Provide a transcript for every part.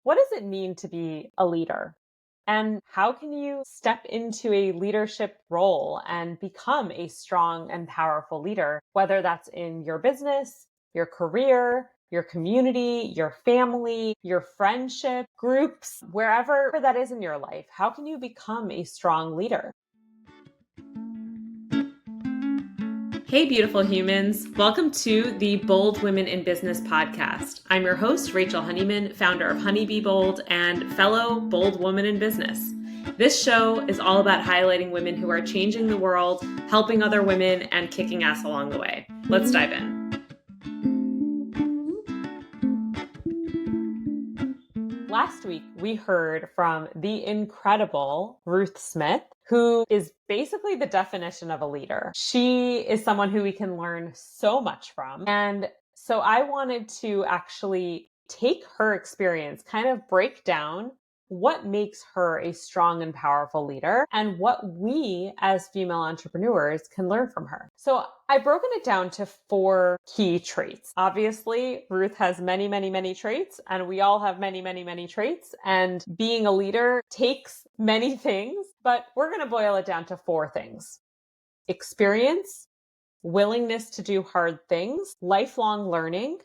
What does it mean to be a leader? And how can you step into a leadership role and become a strong and powerful leader, whether that's in your business, your career, your community, your family, your friendship groups, wherever that is in your life? How can you become a strong leader? Hey, beautiful humans. Welcome to the Bold Women in Business podcast. I'm your host, Rachel Honeyman, founder of Honeybebold and fellow bold woman in business. This show is all about highlighting women who are changing the world, helping other women, and kicking ass along the way. Let's dive in. Last week, we heard from the incredible Ruth Smith, who is basically the definition of a leader. She is someone who we can learn so much from. And so I wanted to actually take her experience, kind of break down what makes her a strong and powerful leader and what we as female entrepreneurs can learn from her. So I've broken it down to 4 key traits. Obviously, Ruth has many, many, many traits, and we all have many, many, many traits. And being a leader takes many things, but we're going to boil it down to 4 things: experience, willingness to do hard things, lifelong learning,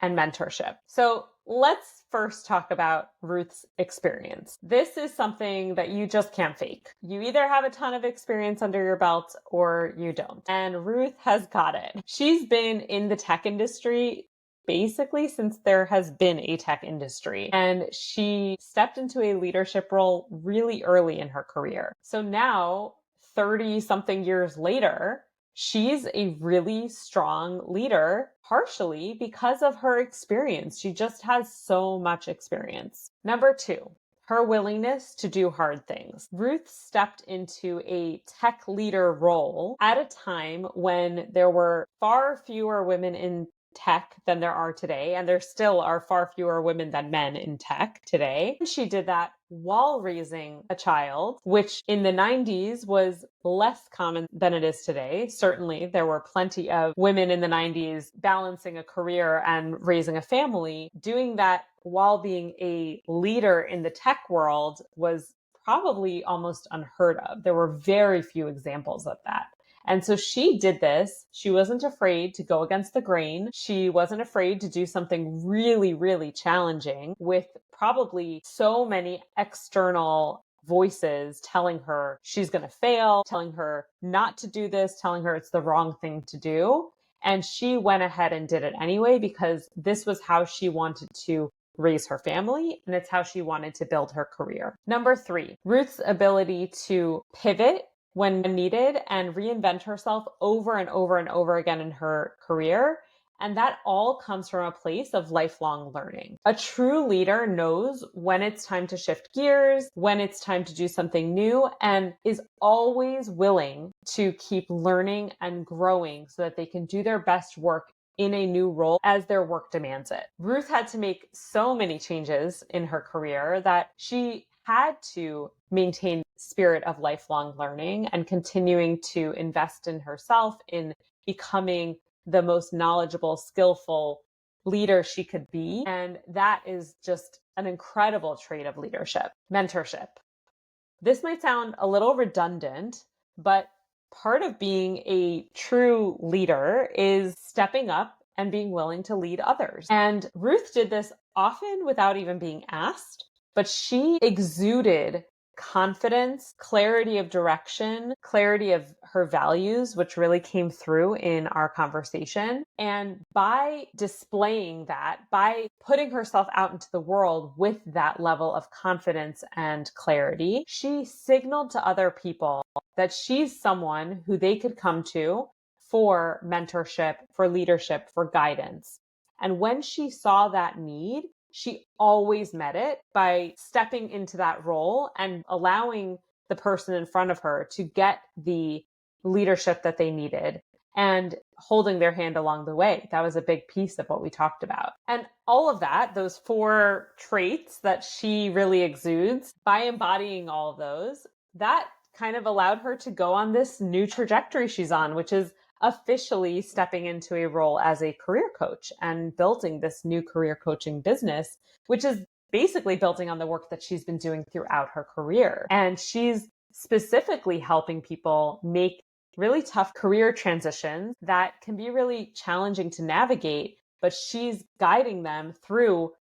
and mentorship. So let's first talk about Ruth's experience. This is something that you just can't fake. You either have a ton of experience under your belt or you don't. And Ruth has got it. She's been in the tech industry basically since there has been a tech industry. And she stepped into a leadership role really early in her career. So now, 30 something years later, she's a really strong leader, partially because of her experience. She just has so much experience. Number 2, her willingness to do hard things. Ruth stepped into a tech leader role at a time when there were far fewer women in tech than there are today, and there still are far fewer women than men in tech today. She did that while raising a child, which in the 90s was less common than it is today. Certainly, there were plenty of women in the 90s balancing a career and raising a family. Doing that while being a leader in the tech world was probably almost unheard of. There were very few examples of that. And so she did this. She wasn't afraid to go against the grain. She wasn't afraid to do something really, really challenging with probably so many external voices telling her she's going to fail, telling her not to do this, telling her it's the wrong thing to do. And she went ahead and did it anyway, because this was how she wanted to raise her family, and it's how she wanted to build her career. Number 3, Ruth's ability to pivot when needed and reinvent herself over and over and over again in her career. And that all comes from a place of lifelong learning. A true leader knows when it's time to shift gears, when it's time to do something new, and is always willing to keep learning and growing so that they can do their best work in a new role as their work demands it. Ruth had to make so many changes in her career that she had to maintain spirit of lifelong learning and continuing to invest in herself, in becoming the most knowledgeable, skillful leader she could be. And that is just an incredible trait of leadership. Mentorship. This might sound a little redundant, but part of being a true leader is stepping up and being willing to lead others. And Ruth did this often without even being asked, but she exuded confidence, clarity of direction, clarity of her values, which really came through in our conversation. And by displaying that, by putting herself out into the world with that level of confidence and clarity, she signaled to other people that she's someone who they could come to for mentorship, for leadership, for guidance. And when she saw that need, she always met it by stepping into that role and allowing the person in front of her to get the leadership that they needed and holding their hand along the way. That was a big piece of what we talked about. And all of that, those 4 traits that she really exudes, by embodying all of those, that kind of allowed her to go on this new trajectory she's on, which is officially stepping into a role as a career coach and building this new career coaching business, which is basically building on the work that she's been doing throughout her career. And she's specifically helping people make really tough career transitions that can be really challenging to navigate, but she's guiding them through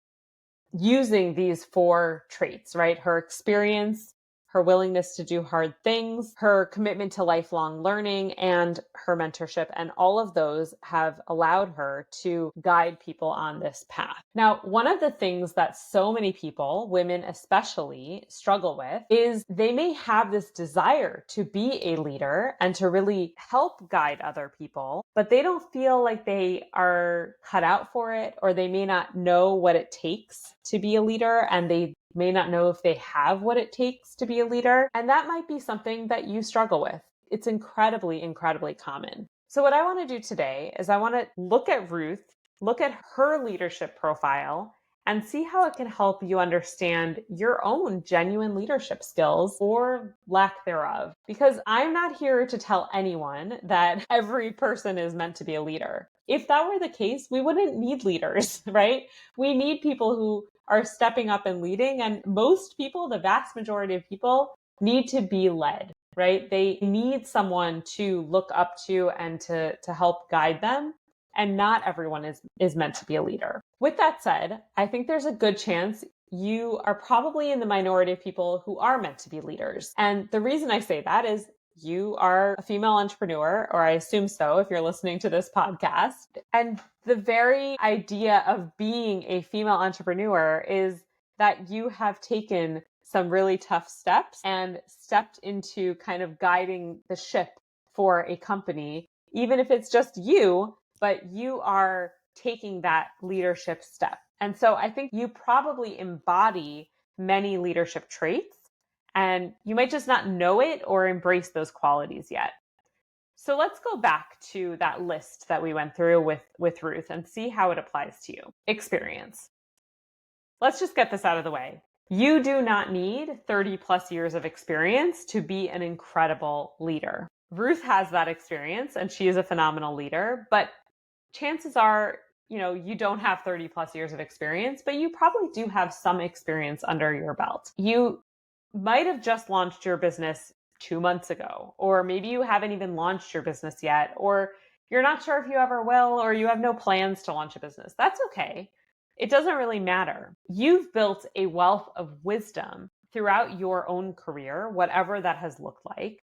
using these 4 traits, right? Her experience, her willingness to do hard things, her commitment to lifelong learning, and her mentorship. And all of those have allowed her to guide people on this path. Now, one of the things that so many people, women especially, struggle with is they may have this desire to be a leader and to really help guide other people, but they don't feel like they are cut out for it, or they may not know what it takes to be a leader, and they may not know if they have what it takes to be a leader. And that might be something that you struggle with. It's incredibly, incredibly common. So what I want to do today is I want to look at Ruth, look at her leadership profile, and see how it can help you understand your own genuine leadership skills or lack thereof. Because I'm not here to tell anyone that every person is meant to be a leader. If that were the case, we wouldn't need leaders, right? We need people who are stepping up and leading. And most people, the vast majority of people, need to be led, right? They need someone to look up to and to help guide them. And not everyone is meant to be a leader. With that said, I think there's a good chance you are probably in the minority of people who are meant to be leaders. And the reason I say that is you are a female entrepreneur, or I assume so if you're listening to this podcast. And the very idea of being a female entrepreneur is that you have taken some really tough steps and stepped into kind of guiding the ship for a company, even if it's just you, but you are taking that leadership step. And so I think you probably embody many leadership traits, and you might just not know it or embrace those qualities yet. So let's go back to that list that we went through with Ruth and see how it applies to you. Experience. Let's just get this out of the way. You do not need 30 plus years of experience to be an incredible leader. Ruth has that experience and she is a phenomenal leader, but chances are, you don't have 30 plus years of experience, but you probably do have some experience under your belt. You might have just launched your business 2 months ago, or maybe you haven't even launched your business yet, or you're not sure if you ever will, or you have no plans to launch a business. That's okay. It doesn't really matter. You've built a wealth of wisdom throughout your own career, whatever that has looked like,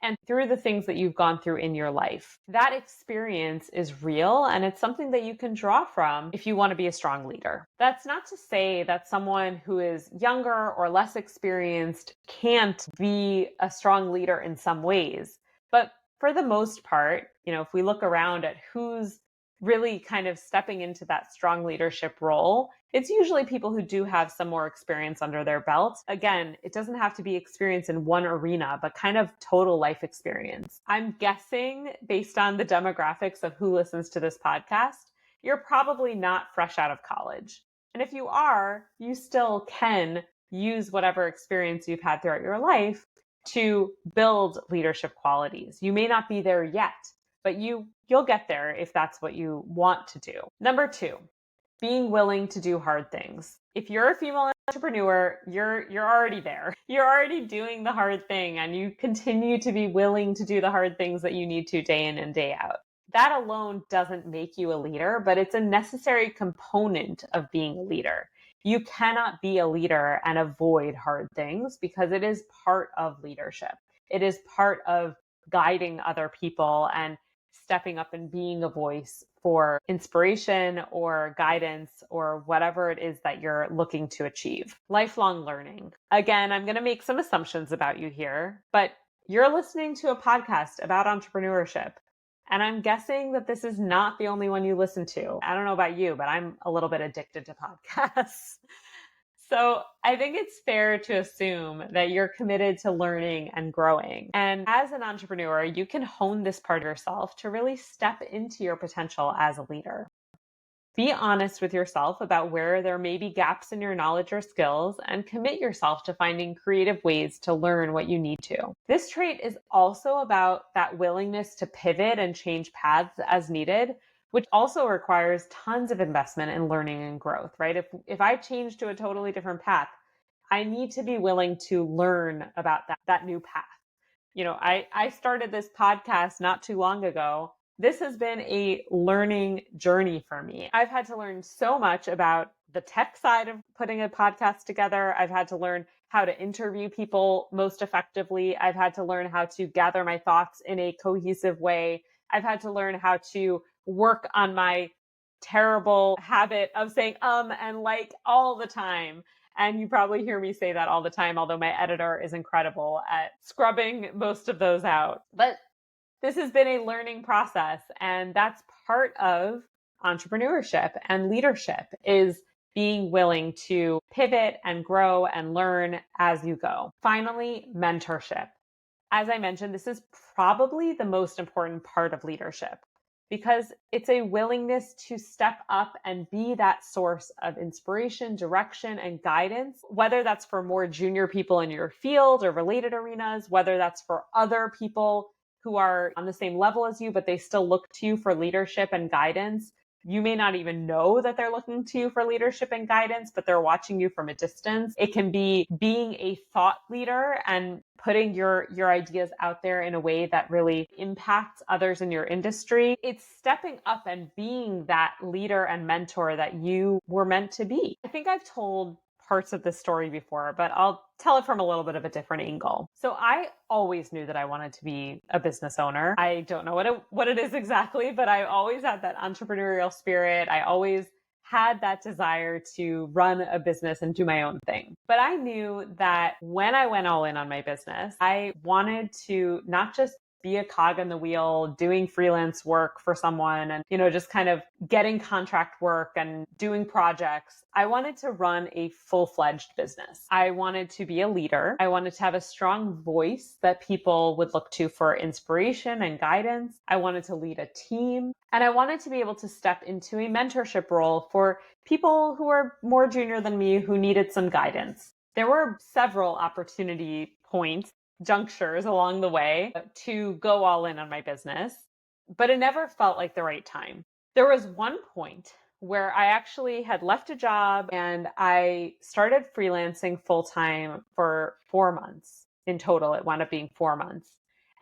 and through the things that you've gone through in your life. That experience is real, and it's something that you can draw from if you want to be a strong leader. That's not to say that someone who is younger or less experienced can't be a strong leader in some ways. But for the most part, if we look around at who's really kind of stepping into that strong leadership role, it's usually people who do have some more experience under their belt. Again, it doesn't have to be experience in one arena, but kind of total life experience. I'm guessing, based on the demographics of who listens to this podcast, you're probably not fresh out of college. And if you are, you still can use whatever experience you've had throughout your life to build leadership qualities. You may not be there yet, but you'll get there if that's what you want to do. Number 2, being willing to do hard things. If you're a female entrepreneur, you're already there. You're already doing the hard thing, and you continue to be willing to do the hard things that you need to day in and day out. That alone doesn't make you a leader, but it's a necessary component of being a leader. You cannot be a leader and avoid hard things, because it is part of leadership. It is part of guiding other people and stepping up and being a voice for inspiration or guidance or whatever it is that you're looking to achieve. Lifelong learning. Again, I'm going to make some assumptions about you here, but you're listening to a podcast about entrepreneurship. And I'm guessing that this is not the only one you listen to. I don't know about you, but I'm a little bit addicted to podcasts. So I think it's fair to assume that you're committed to learning and growing. And as an entrepreneur, you can hone this part of yourself to really step into your potential as a leader. Be honest with yourself about where there may be gaps in your knowledge or skills, and commit yourself to finding creative ways to learn what you need to. This trait is also about that willingness to pivot and change paths as needed, which also requires tons of investment in learning and growth, right? If I change to a totally different path, I need to be willing to learn about that new path. I started this podcast not too long ago. This has been a learning journey for me. I've had to learn so much about the tech side of putting a podcast together. I've had to learn how to interview people most effectively. I've had to learn how to gather my thoughts in a cohesive way. I've had to learn how to work on my terrible habit of saying and like all the time. And you probably hear me say that all the time, although my editor is incredible at scrubbing most of those out. But this has been a learning process, and that's part of entrepreneurship and leadership, is being willing to pivot and grow and learn as you go. Finally, mentorship. As I mentioned, this is probably the most important part of leadership because it's a willingness to step up and be that source of inspiration, direction, and guidance, whether that's for more junior people in your field or related arenas, whether that's for other people who are on the same level as you, but they still look to you for leadership and guidance. You may not even know that they're looking to you for leadership and guidance, but they're watching you from a distance. It can be being a thought leader and putting your ideas out there in a way that really impacts others in your industry. It's stepping up and being that leader and mentor that you were meant to be. I think I've told parts of this story before, but I'll tell it from a little bit of a different angle. So I always knew that I wanted to be a business owner. I don't know what it is exactly, but I always had that entrepreneurial spirit. I always had that desire to run a business and do my own thing. But I knew that when I went all in on my business, I wanted to not just be a cog in the wheel, doing freelance work for someone and, just kind of getting contract work and doing projects. I wanted to run a full-fledged business. I wanted to be a leader. I wanted to have a strong voice that people would look to for inspiration and guidance. I wanted to lead a team. And I wanted to be able to step into a mentorship role for people who are more junior than me who needed some guidance. There were several opportunity points, junctures along the way to go all in on my business, but it never felt like the right time. There was one point where I actually had left a job and I started freelancing full time for 4 months. In total, it wound up being 4 months.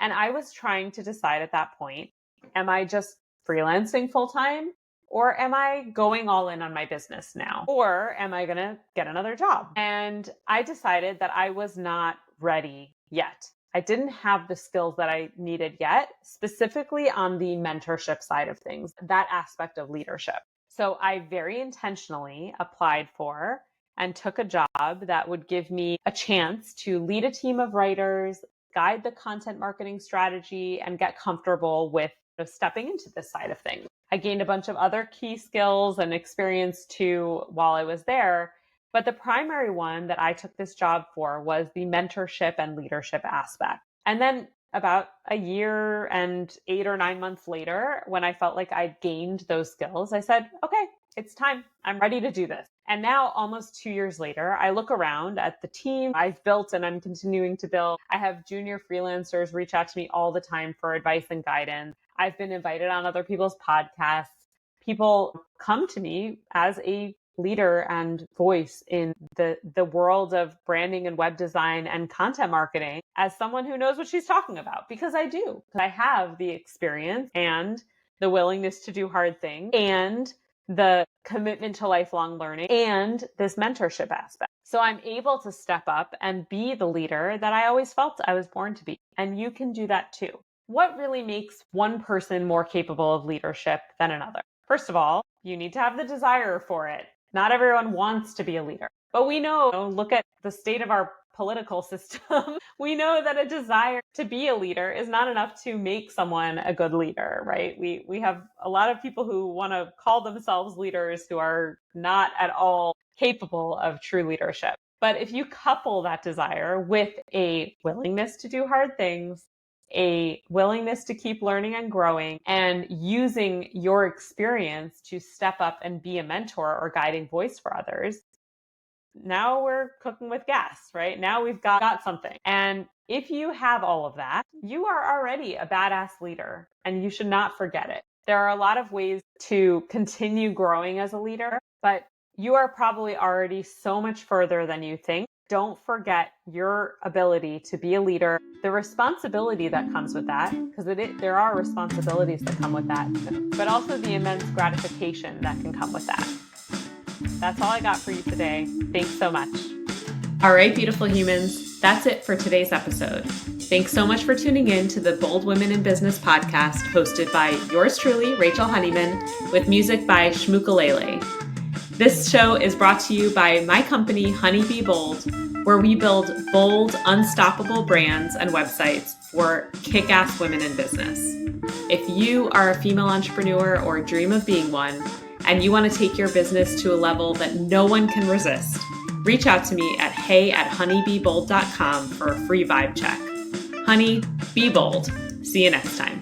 And I was trying to decide at that point, am I just freelancing full time? Or am I going all in on my business now? Or am I going to get another job? And I decided that I was not ready yet. I didn't have the skills that I needed yet, specifically on the mentorship side of things, that aspect of leadership. So I very intentionally applied for and took a job that would give me a chance to lead a team of writers, guide the content marketing strategy, and get comfortable with stepping into this side of things. I gained a bunch of other key skills and experience too while I was there. But the primary one that I took this job for was the mentorship and leadership aspect. And then about a year and 8 or 9 months later, when I felt like I'd gained those skills, I said, okay, it's time. I'm ready to do this. And now, almost 2 years later, I look around at the team I've built and I'm continuing to build. I have junior freelancers reach out to me all the time for advice and guidance. I've been invited on other people's podcasts. People come to me as a leader and voice in the world of branding and web design and content marketing as someone who knows what she's talking about, because I do. I have the experience and the willingness to do hard things and the commitment to lifelong learning and this mentorship aspect. So I'm able to step up and be the leader that I always felt I was born to be. And you can do that too. What really makes one person more capable of leadership than another? First of all, you need to have the desire for it. Not everyone wants to be a leader, but we know, look at the state of our political system. We know that a desire to be a leader is not enough to make someone a good leader, right? We have a lot of people who want to call themselves leaders who are not at all capable of true leadership. But if you couple that desire with a willingness to do hard things, a willingness to keep learning and growing, and using your experience to step up and be a mentor or guiding voice for others, now we're cooking with gas, right? Now we've got something. And if you have all of that, you are already a badass leader and you should not forget it. There are a lot of ways to continue growing as a leader, but you are probably already so much further than you think. Don't forget your ability to be a leader, the responsibility that comes with that, because there are responsibilities that come with that, but also the immense gratification that can come with that. That's all I got for you today. Thanks so much. All right, beautiful humans, that's it for today's episode. Thanks so much for tuning in to the Bold Women in Business podcast, hosted by yours truly, Rachel Honeyman, with music by Shmookalele. This show is brought to you by my company, Honeybebold, where we build bold, unstoppable brands and websites for kick-ass women in business. If you are a female entrepreneur or dream of being one, and you want to take your business to a level that no one can resist, reach out to me at hey@honeybebold.com for a free vibe check. Honey, be bold. See you next time.